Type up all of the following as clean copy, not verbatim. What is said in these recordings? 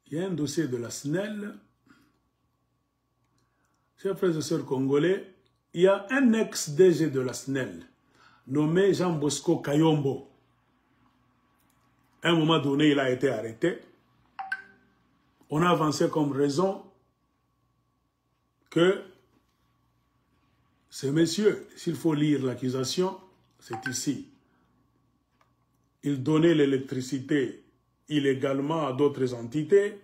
Il y a un dossier de la SNEL. Chers frères et sœurs congolais, il y a un ex-DG de la SNEL nommé Jean Bosco Kayombo. À un moment donné, il a été arrêté. On a avancé comme raison que ce monsieur, s'il faut lire l'accusation, c'est ici. Il donnait l'électricité illégalement à d'autres entités.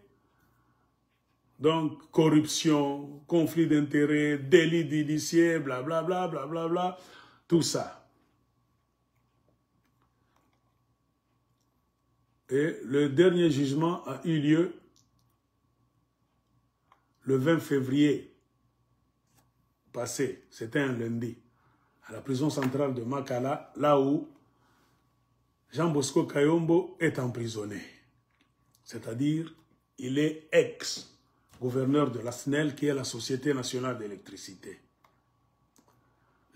Donc, corruption, conflit d'intérêts, délit d'initié, blablabla, blablabla, tout ça. Et le dernier jugement a eu lieu le 20 février passé, c'était un lundi, à la prison centrale de Makala, là où Jean Bosco Kayombo est emprisonné. C'est-à-dire, il est ex-gouverneur de la SNEL, qui est la Société nationale d'électricité.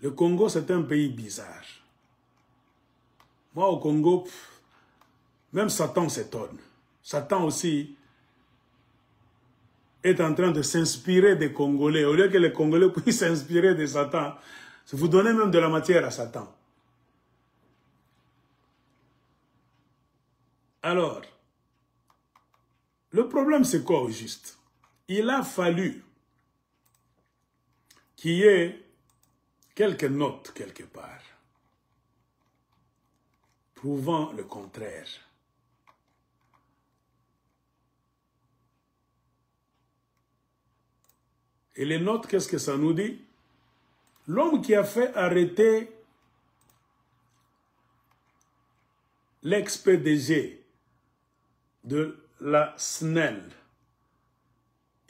Le Congo, c'est un pays bizarre. Moi, au Congo, même Satan s'étonne. Satan aussi est en train de s'inspirer des Congolais. Au lieu que les Congolais puissent s'inspirer de Satan, vous donnez même de la matière à Satan. Alors, le problème c'est quoi au juste? Il a fallu qu'il y ait quelques notes quelque part prouvant le contraire. Et les notes, qu'est-ce que ça nous dit? L'homme qui a fait arrêter l'ex-PDG de la SNEL,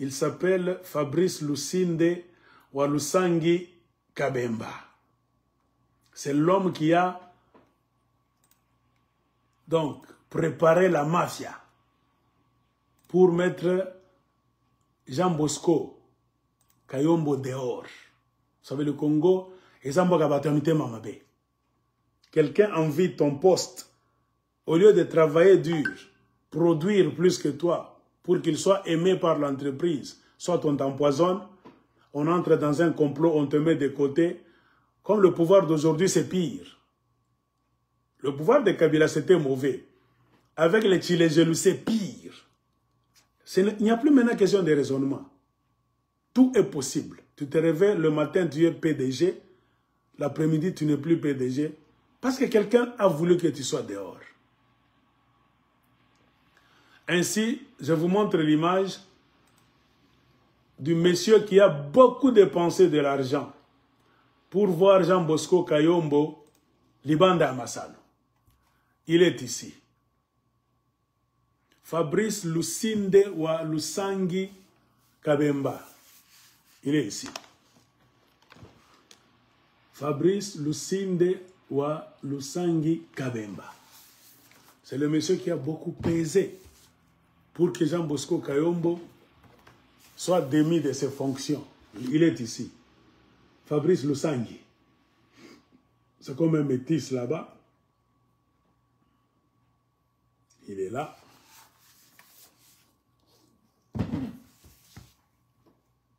il s'appelle Fabrice Lusinde Walusangi Kabemba. C'est l'homme qui a donc préparé la mafia pour mettre Jean Bosco Kayombo dehors. Vous savez, le Congo, quelqu'un envie ton poste, au lieu de travailler dur, produire plus que toi, pour qu'il soit aimé par l'entreprise, soit on t'empoisonne, on entre dans un complot, on te met de côté. Comme le pouvoir d'aujourd'hui, c'est pire. Le pouvoir de Kabila, c'était mauvais. Avec les Tchilégelous, c'est pire. Il n'y a plus maintenant question de raisonnement. Tout est possible. Tu te réveilles, le matin, tu es PDG. L'après-midi, tu n'es plus PDG. Parce que quelqu'un a voulu que tu sois dehors. Ainsi, je vous montre l'image du monsieur qui a beaucoup dépensé de l'argent pour voir Jean Bosco Kayombo, Libanda Amassano. Il est ici. Fabrice Lusinde wa Lusangi Kabemba. Il est ici. Fabrice Lusinde wa Lusangi Kabemba. C'est le monsieur qui a beaucoup pesé pour que Jean Bosco Kayombo soit démis de ses fonctions. Il est ici. Fabrice Lussangi. C'est comme un métis là-bas. Il est là.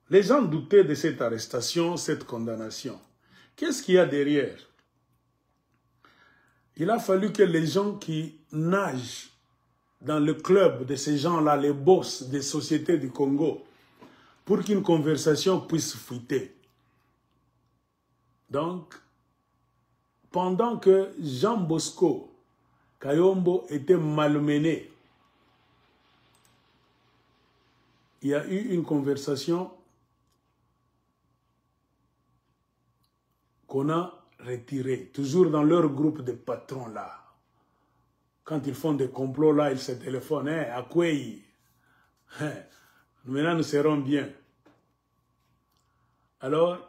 Les gens doutaient de cette arrestation, cette condamnation. Qu'est-ce qu'il y a derrière? Il a fallu que les gens qui nagent dans le club de ces gens-là, les boss des sociétés du Congo, pour qu'une conversation puisse fuiter. Donc, pendant que Jean Bosco Kayombo était malmené, il y a eu une conversation qu'on a retirée, toujours dans leur groupe de patrons là. Quand ils font des complots là, ils se téléphonent, hein, à quoi maintenant nous serons bien. Alors,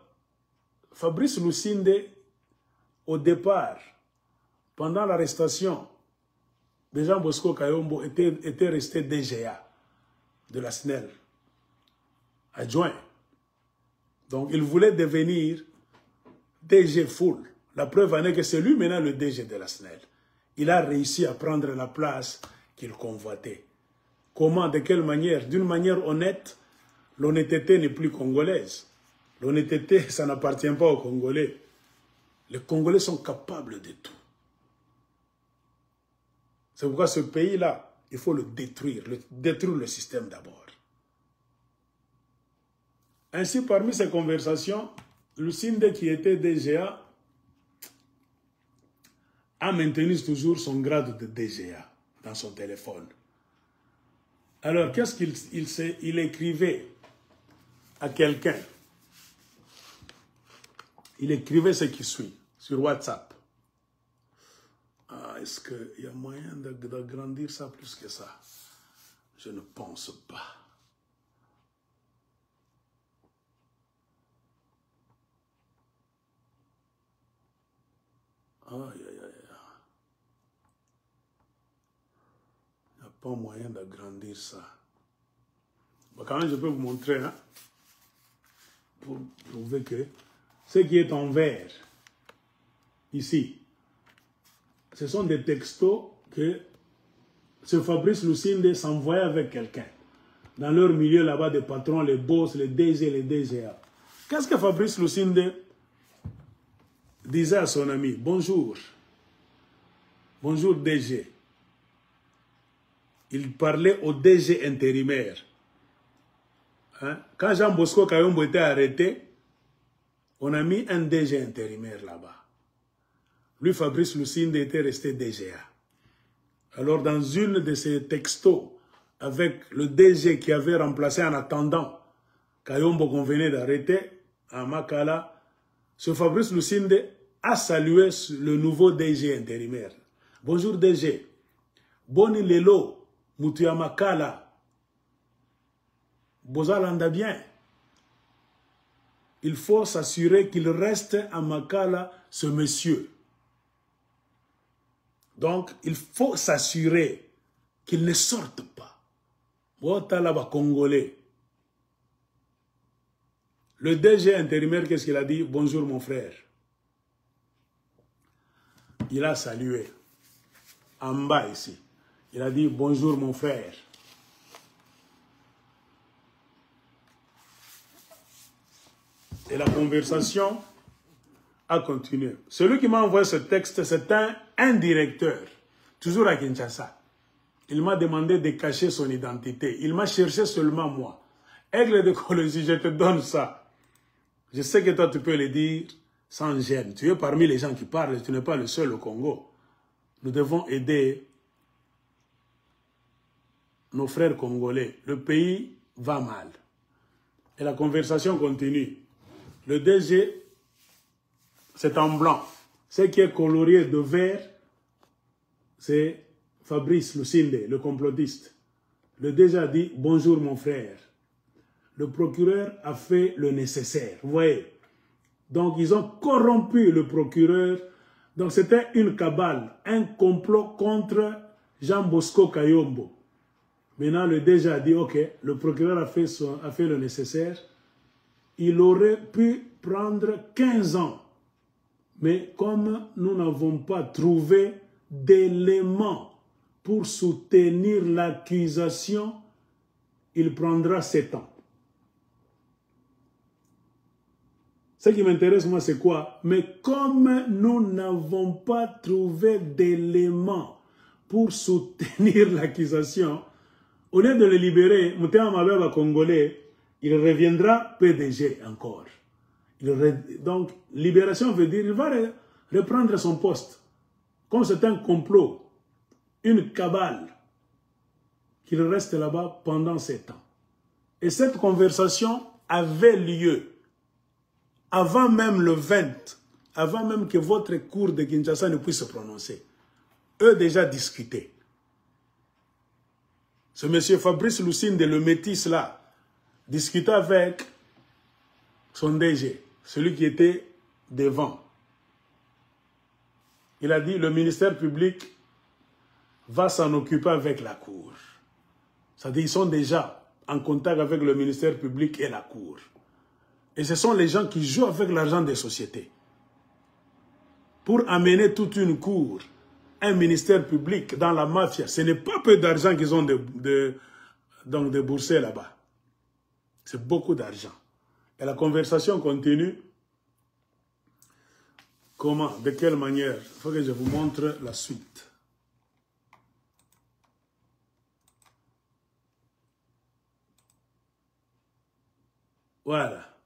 Fabrice Lusinde, au départ, pendant l'arrestation de Jean Bosco Kayombo, était resté DGA de la SNEL, adjoint. Donc, il voulait devenir DG full. La preuve en est que c'est lui maintenant le DG de la SNEL. Il a réussi à prendre la place qu'il convoitait. comment, de quelle manière? D'une manière honnête, l'honnêteté n'est plus congolaise. L'honnêteté, ça n'appartient pas aux Congolais. Les Congolais sont capables de tout. C'est pourquoi ce pays-là, il faut le détruire le système d'abord. Ainsi, parmi ces conversations, Lucinde, qui était DGA, a maintenu toujours son grade de DGA dans son téléphone. Alors, qu'est-ce qu'il écrivait à quelqu'un? Il écrivait ce qui suit sur WhatsApp. Ah, est-ce qu'il y a moyen d'agrandir ça plus que ça? Je ne pense pas. Aïe, aïe, aïe. Il n'y a pas moyen d'agrandir ça. Bon, quand même, je peux vous montrer, hein, pour prouver que ce qui est en vert, ici, ce sont des textos que ce Fabrice Lucinde s'envoyait avec quelqu'un. Dans leur milieu là-bas, des patrons, les boss, les DG, les DGA. Qu'est-ce que Fabrice Lucinde disait à son ami? Bonjour. Bonjour DG. Il parlait au DG intérimaire. Hein? Quand Jean Bosco Kayombo était arrêté, on a mis un DG intérimaire là-bas. Lui, Fabrice Lucinde, était resté DGA. Alors, dans une de ces textos, avec le DG qui avait remplacé en attendant Kayombo qu'on venait d'arrêter, à Makala, ce Fabrice Lucinde a salué le nouveau DG intérimaire. Bonjour DG. Boni Lelo, Mutuya Makala. Bozalanda bien. Il faut s'assurer qu'il reste à Makala, ce monsieur. Donc, il faut s'assurer qu'il ne sorte pas. Botalaba Congolais. Le DG intérimaire, qu'est-ce qu'il a dit? Bonjour mon frère. Il a salué. En bas ici. Il a dit bonjour mon frère. Et la conversation a continué. Celui qui m'a envoyé ce texte, c'est un directeur, toujours à Kinshasa. Il m'a demandé de cacher son identité. Il m'a cherché seulement moi. Aigle de Colosie, je te donne ça. Je sais que toi, tu peux le dire sans gêne. Tu es parmi les gens qui parlent, tu n'es pas le seul au Congo. Nous devons aider nos frères congolais. Le pays va mal. Et la conversation continue. Le DG, c'est en blanc. Ce qui est colorié de vert, c'est Fabrice Lucinde, le complotiste. Le DG a dit « Bonjour mon frère ». Le procureur a fait le nécessaire. Vous voyez? Donc, ils ont corrompu le procureur. Donc, c'était une cabale, un complot contre Jean Bosco Kayombo. Maintenant, le DG a dit « Ok, le procureur a fait le nécessaire. Il aurait pu prendre 15 ans. Mais comme nous n'avons pas trouvé d'éléments pour soutenir l'accusation, il prendra 7 ans. » Ce qui m'intéresse, moi, c'est quoi? Mais comme nous n'avons pas trouvé d'éléments pour soutenir l'accusation, au lieu de le libérer, Moutéa Mabeba Congolais, il reviendra PDG encore. Donc, libération veut dire qu'il va reprendre son poste. Comme c'est un complot, une cabale, qu'il reste là-bas pendant 7 ans. Et cette conversation avait lieu avant même le 20, avant même que votre cour de Kinshasa ne puisse se prononcer. Eux déjà discutaient. Ce monsieur Fabrice Lucinde, le métis là, discutait avec son DG, celui qui était devant. Il a dit, le ministère public va s'en occuper avec la cour. C'est-à-dire, ils sont déjà en contact avec le ministère public et la cour. Et ce sont les gens qui jouent avec l'argent des sociétés. Pour amener toute une cour, un ministère public dans la mafia, ce n'est pas peu d'argent qu'ils ont donc déboursé là-bas. C'est beaucoup d'argent. Et la conversation continue. Comment? De quelle manière? Il faut que je vous montre la suite. Voilà.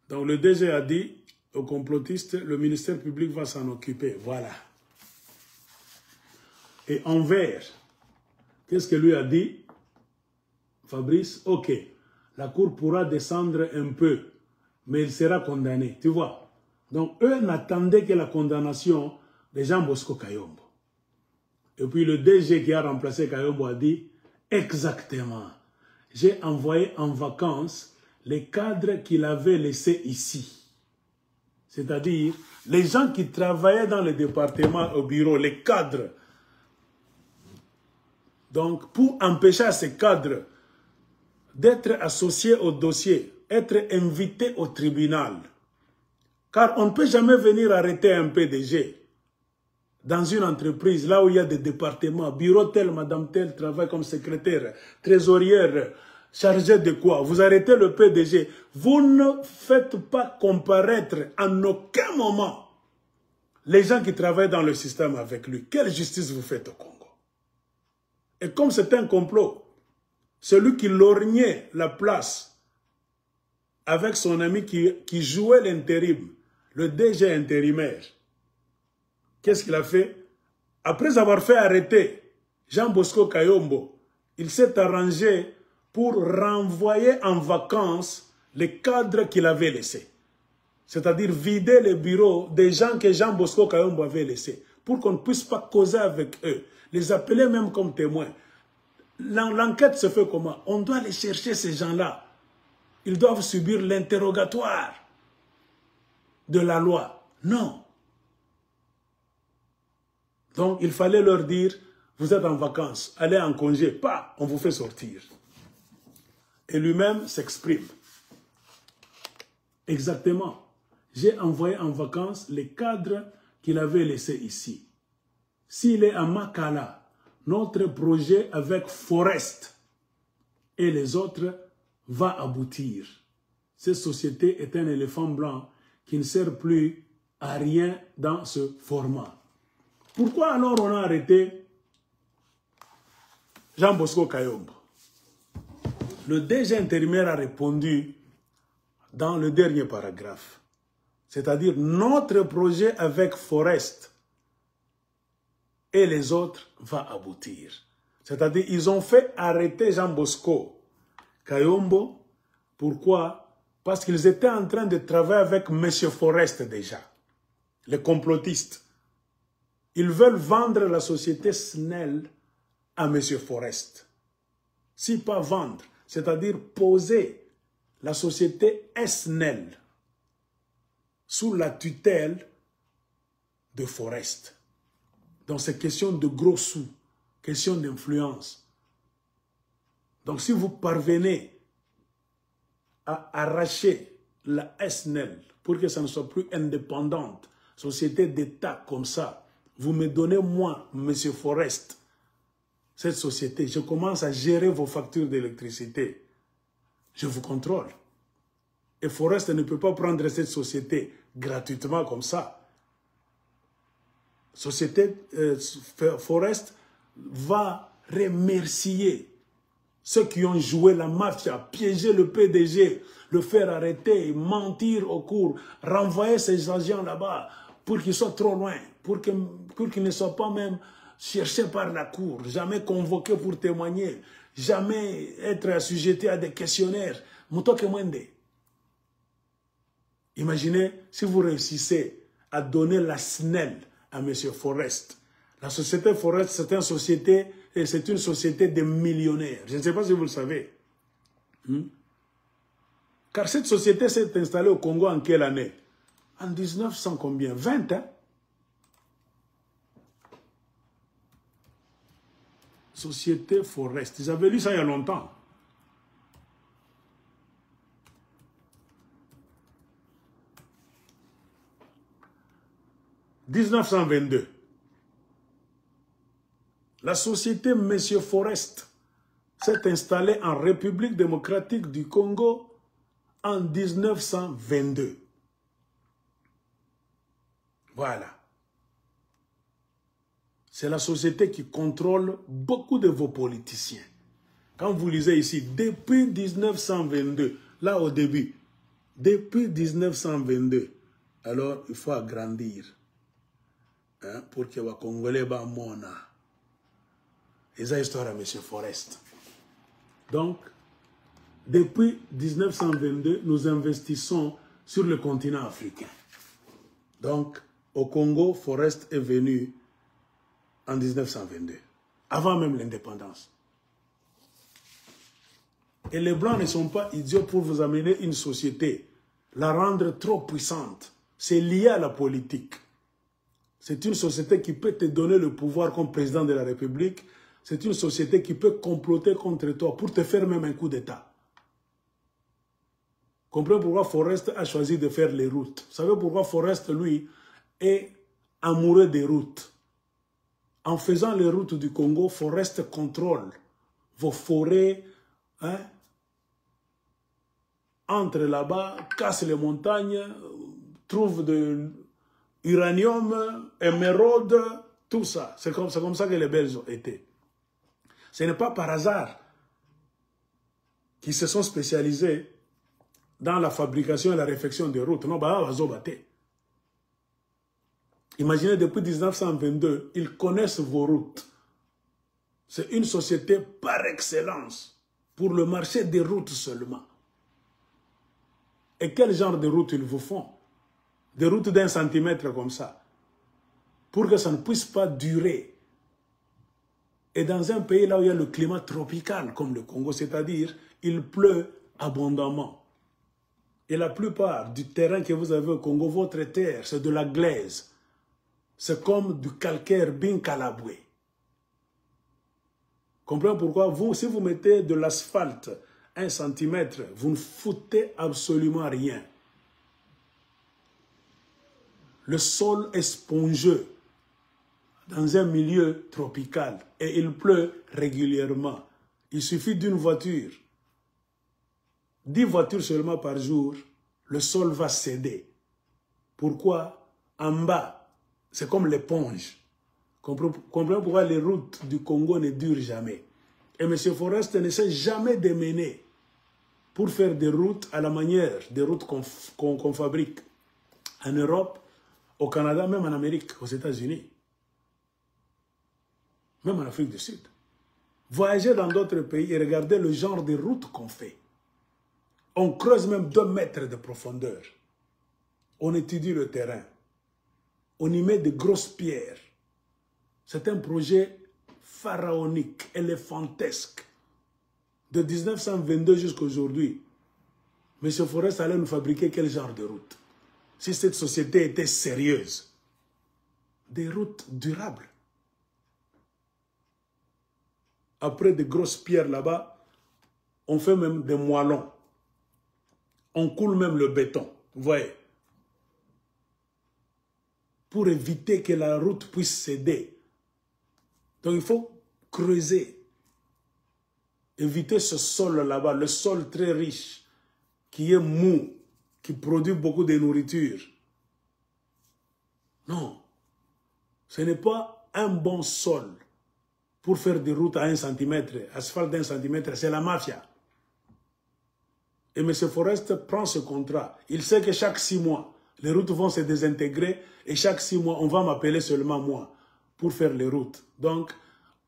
Donc le DG a dit aux complotistes, le ministère public va s'en occuper. Voilà. Et envers, qu'est-ce que lui a dit? Fabrice, ok, la cour pourra descendre un peu, mais il sera condamné, tu vois. Donc eux n'attendaient que la condamnation de Jean Bosco Kayombo. Et puis le DG qui a remplacé Kayombo a dit, exactement, j'ai envoyé en vacances les cadres qu'il avait laissés ici. C'est-à-dire, les gens qui travaillaient dans le département au bureau, les cadres. Donc, pour empêcher à ces cadres d'être associés au dossier, être invités au tribunal. Car on ne peut jamais venir arrêter un PDG dans une entreprise, là où il y a des départements, bureau tel, madame tel, travaille comme secrétaire, trésorière, chargée de quoi? Vous arrêtez le PDG. Vous ne faites pas comparaître en aucun moment les gens qui travaillent dans le système avec lui. Quelle justice vous faites au Congo? Et comme c'est un complot, celui qui lorgnait la place avec son ami qui jouait l'intérim, le DG intérimaire, qu'est-ce qu'il a fait? Après avoir fait arrêter Jean Bosco Kayombo, il s'est arrangé pour renvoyer en vacances les cadres qu'il avait laissés. C'est-à-dire vider les bureaux des gens que Jean Bosco Kayombo avait laissés, pour qu'on ne puisse pas causer avec eux, les appeler même comme témoins. L'enquête se fait comment? On doit aller chercher ces gens-là. Ils doivent subir l'interrogatoire de la loi. Non. Donc, il fallait leur dire, vous êtes en vacances, allez en congé, pas, on vous fait sortir. Et lui-même s'exprime. Exactement. J'ai envoyé en vacances les cadres qu'il avait laissés ici. S'il est à Makala, notre projet avec Forest et les autres va aboutir. Cette société est un éléphant blanc qui ne sert plus à rien dans ce format. Pourquoi alors on a arrêté Jean Bosco Kayombo? Le DG intérimaire a répondu dans le dernier paragraphe. C'est-à-dire notre projet avec Forest et les autres va aboutir. C'est-à-dire ils ont fait arrêter Jean Bosco Kayombo. Pourquoi? Parce qu'ils étaient en train de travailler avec M. Forest déjà, les complotistes. Ils veulent vendre la société SNEL à M. Forest. Si pas vendre, c'est-à-dire poser la société SNEL sous la tutelle de Forest. Donc c'est question de gros sous, question d'influence. Donc si vous parvenez à arracher la SNEL pour que ça ne soit plus indépendante, société d'État comme ça, vous me donnez moi, M. Forest, cette société, je commence à gérer vos factures d'électricité. Je vous contrôle. Et Forest ne peut pas prendre cette société gratuitement comme ça. Société Forest va remercier ceux qui ont joué la mafia, piéger le PDG, le faire arrêter, mentir au cours, renvoyer ces agents là-bas pour qu'ils soient trop loin, pour qu'ils ne soient pas même cherchés par la cour, jamais convoqués pour témoigner, jamais être assujettés à des questionnaires. Mutoke Mwende. Imaginez si vous réussissez à donner la SNEL à M. Forest. La société Forest, c'est une société de millionnaires. Je ne sais pas si vous le savez. Car cette société s'est installée au Congo en quelle année? En 1900 combien? 20, hein? Société Forest. J'avais lu ça il y a longtemps. « 1922. La société M. Forest s'est installée en République démocratique du Congo en 1922. Voilà. C'est la société qui contrôle beaucoup de vos politiciens. Quand vous lisez ici, depuis 1922, là au début, depuis 1922, alors il faut agrandir. Hein, pour que les Congolais soient mona. Et ça, histoire à M. Forest. Donc, depuis 1922, nous investissons sur le continent africain. Donc, au Congo, Forest est venu en 1922, avant même l'indépendance. Et les Blancs ne sont pas idiots pour vous amener une société, la rendre trop puissante. C'est lié à la politique. C'est une société qui peut te donner le pouvoir comme président de la République. C'est une société qui peut comploter contre toi pour te faire même un coup d'État. Comprenez pourquoi Forest a choisi de faire les routes. Vous savez pourquoi Forest, lui, est amoureux des routes. En faisant les routes du Congo, Forest contrôle vos forêts, hein, entre là-bas, casse les montagnes, trouve de l'uranium, émeraude, tout ça. C'est comme ça que les Belges étaient. Ce n'est pas par hasard qu'ils se sont spécialisés dans la fabrication et la réfection des routes. Non, bah, imaginez, depuis 1922, ils connaissent vos routes. C'est une société par excellence pour le marché des routes seulement. Et quel genre de routes ils vous font? Des routes d'1 centimètre comme ça. Pour que ça ne puisse pas durer. Et dans un pays là où il y a le climat tropical, comme le Congo, c'est-à-dire, il pleut abondamment. Et la plupart du terrain que vous avez au Congo, votre terre, c'est de la glaise. C'est comme du calcaire bien calaboué. Comprenez pourquoi si vous mettez de l'asphalte 1 centimètre, vous ne foutez absolument rien. Le sol est spongieux dans un milieu tropical et il pleut régulièrement. Il suffit d'une voiture. 10 voitures seulement par jour, le sol va céder. Pourquoi? En bas, c'est comme l'éponge. Comprenez pourquoi les routes du Congo ne durent jamais. Et M. Forest ne s'est jamais démené pour faire des routes à la manière des routes qu'on fabrique en Europe, au Canada, même en Amérique, aux États-Unis, même en Afrique du Sud. Voyagez dans d'autres pays et regardez le genre de routes qu'on fait. On creuse même 2 mètres de profondeur. On étudie le terrain. On y met de grosses pierres. C'est un projet pharaonique, éléphantesque. De 1922 jusqu'à aujourd'hui, M. Forest allait nous fabriquer quel genre de route? Si cette société était sérieuse, des routes durables. Après de grosses pierres là-bas, on fait même des moellons. On coule même le béton, vous voyez. Pour éviter que la route puisse céder. Donc il faut creuser. Éviter ce sol là-bas, le sol très riche, qui est mou, qui produit beaucoup de nourriture. Non, ce n'est pas un bon sol pour faire des routes à 1 centimètre, asphalte d'1 centimètre, c'est la mafia. Et M. Forest prend ce contrat. Il sait que chaque 6 mois, les routes vont se désintégrer et chaque 6 mois, on va m'appeler seulement moi pour faire les routes. Donc,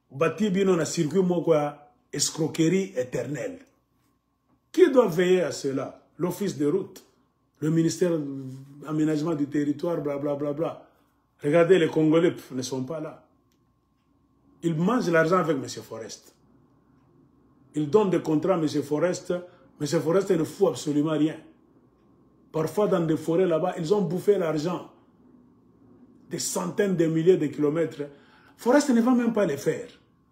bâti bien on a circuit quoi, escroquerie éternelle. Qui doit veiller à cela? L'office de route, le ministère de l'aménagement du territoire, blablabla. Bla, bla, bla. Regardez, les Congolais ne sont pas là. Ils mangent l'argent avec M. Forest. Ils donnent des contrats à M. Forest. M. Forest ne fout absolument rien. Parfois, dans des forêts là-bas, ils ont bouffé l'argent. Des centaines de milliers de kilomètres. Forest ne va même pas les faire.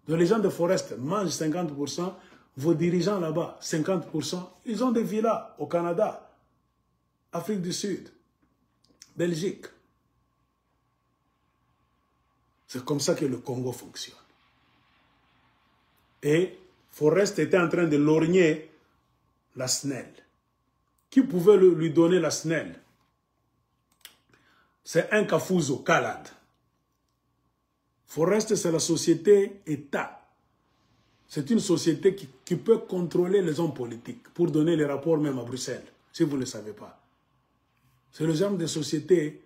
Donc, les gens de Forest mangent 50%. Vos dirigeants là-bas, 50%. Ils ont des villas au Canada, Afrique du Sud, Belgique. C'est comme ça que le Congo fonctionne. Et Forest était en train de lorgner la SNEL. Qui pouvait lui donner la SNEL? C'est un Kafuzo, Kalad. Forest, c'est la société État. C'est une société qui peut contrôler les hommes politiques pour donner les rapports même à Bruxelles, si vous ne le savez pas. C'est le genre de sociétés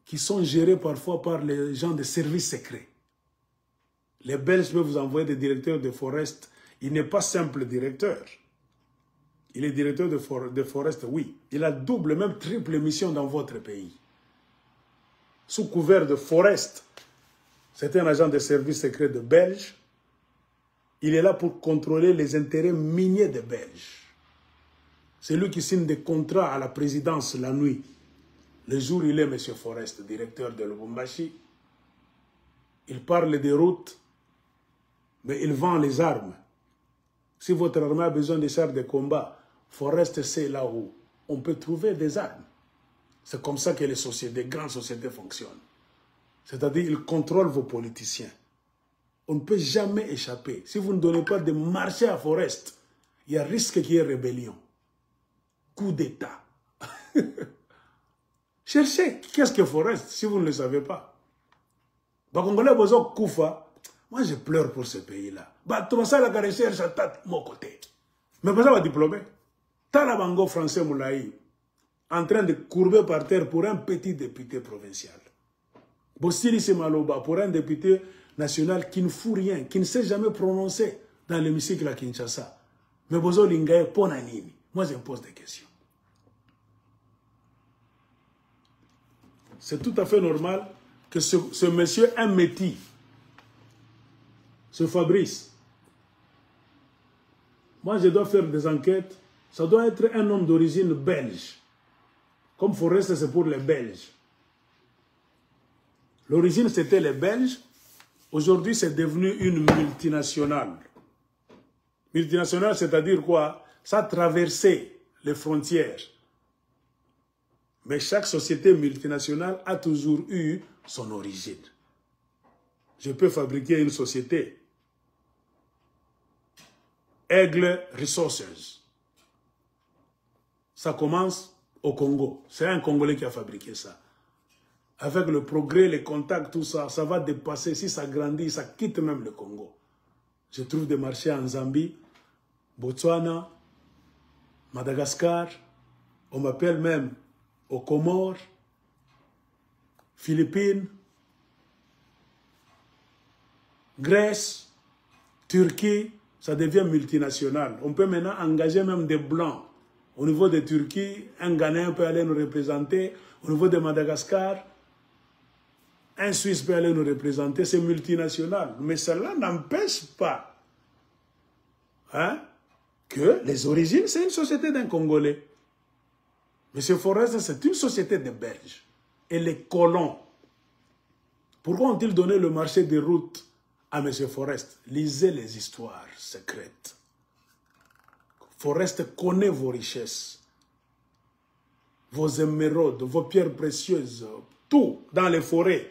qui sont gérées parfois par les gens des services secrets. Les Belges peuvent vous envoyer des directeurs de Forest. Il n'est pas simple directeur. Il est directeur de Forest, oui. Il a double, même triple mission dans votre pays. Sous couvert de Forest, c'est un agent de service secret de Belge. Il est là pour contrôler les intérêts miniers des Belges. C'est lui qui signe des contrats à la présidence la nuit. Le jour, il est M. Forest, directeur de Lubumbashi. Il parle des routes, mais il vend les armes. Si votre armée a besoin de chars de combat, Forest, c'est là où on peut trouver des armes. C'est comme ça que les sociétés, grandes sociétés fonctionnent. C'est-à-dire qu'ils contrôlent vos politiciens. On ne peut jamais échapper. Si vous ne donnez pas de marché à Forest, il y a risque qu'il y ait rébellion. Coup d'État. Cherchez qu'est-ce que Forest, si vous ne le savez pas. Bah, Congolais, besoin Koufa. Moi, je pleure pour ce pays-là. Bah, tout ça, la recherche à mon côté. Mais pas ça va diplômer. Talabango français Moulaï, en train de courber par terre pour un petit député provincial. Bossili Semaloba, pour un député national qui ne fout rien, qui ne s'est jamais prononcé dans l'hémicycle à Kinshasa. Mais Bozo Lingaye, Ponanini. Moi, je me pose des questions. C'est tout à fait normal que ce monsieur, un métis, ce Fabrice, moi, je dois faire des enquêtes. Ça doit être un homme d'origine belge. Comme Forest, c'est pour les Belges. L'origine, c'était les Belges. Aujourd'hui, c'est devenu une multinationale. Multinationale, c'est-à-dire quoi? Ça a traversé les frontières. Mais chaque société multinationale a toujours eu son origine. Je peux fabriquer une société. Aigle Resources. Ça commence au Congo. C'est un Congolais qui a fabriqué ça. Avec le progrès, les contacts, tout ça, ça va dépasser. Si ça grandit, ça quitte même le Congo. Je trouve des marchés en Zambie, Botswana, Madagascar. On m'appelle même aux Comores, Philippines, Grèce, Turquie. Ça devient multinational. On peut maintenant engager même des Blancs. Au niveau de Turquie, un Ghanéen peut aller nous représenter. Au niveau de Madagascar, un Suisse peut aller nous représenter. C'est multinational. Mais cela n'empêche pas que les origines, c'est une société d'un Congolais. M. Forest, c'est une société de Belges. Et les colons, pourquoi ont-ils donné le marché des routes à M. Forest? Lisez les histoires secrètes. Forest connaît vos richesses, vos émeraudes, vos pierres précieuses, tout dans les forêts.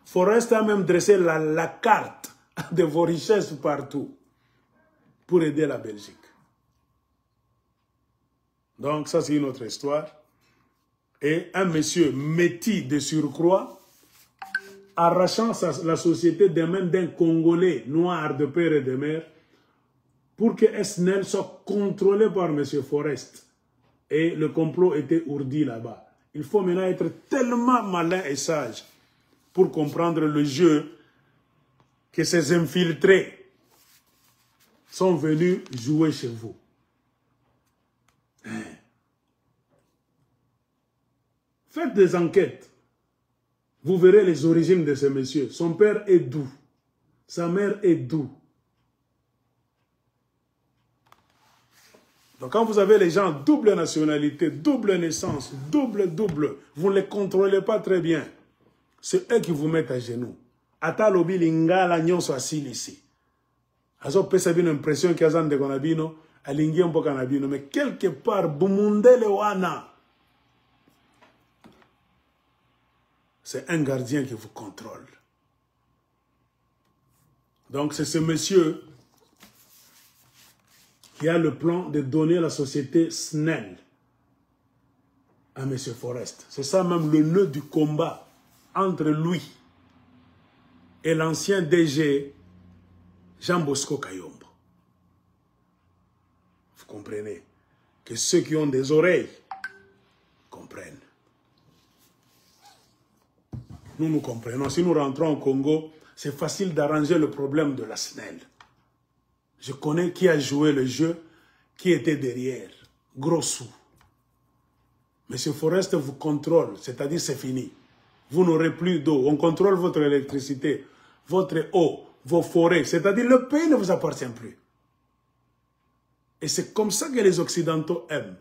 Forest a même dressé la carte de vos richesses partout pour aider la Belgique. Donc ça c'est une autre histoire. Et un monsieur métis de surcroît, arrachant la société des mains d'un Congolais noir de père et de mère, pour que SNEL soit contrôlé par M. Forest. Et le complot était ourdi là-bas. Il faut maintenant être tellement malin et sage pour comprendre le jeu que ces infiltrés sont venus jouer chez vous. Faites des enquêtes. Vous verrez les origines de ce monsieur. Son père est d'où? Sa mère est d'où? Donc quand vous avez les gens double nationalité, double naissance, double, vous ne les contrôlez pas très bien. C'est eux qui vous mettent à genoux. Ata lobi lingala nyonso asili ici. Azo pesa bino impression qu'il y a de konabino, alingi un peu kanabino, mais quelque part, bumundele wana. C'est un gardien qui vous contrôle. Donc c'est ce monsieur qui a le plan de donner la société SNEL à M. Forest. C'est ça même le nœud du combat entre lui et l'ancien DG Jean Bosco Kayombo. Vous comprenez que ceux qui ont des oreilles comprennent. Nous comprenons. Si nous rentrons au Congo, c'est facile d'arranger le problème de la SNEL. Je connais qui a joué le jeu, qui était derrière. Gros sous. Monsieur Forest vous contrôle, c'est-à-dire c'est fini. Vous n'aurez plus d'eau. On contrôle votre électricité, votre eau, vos forêts. C'est-à-dire le pays ne vous appartient plus. Et c'est comme ça que les Occidentaux aiment.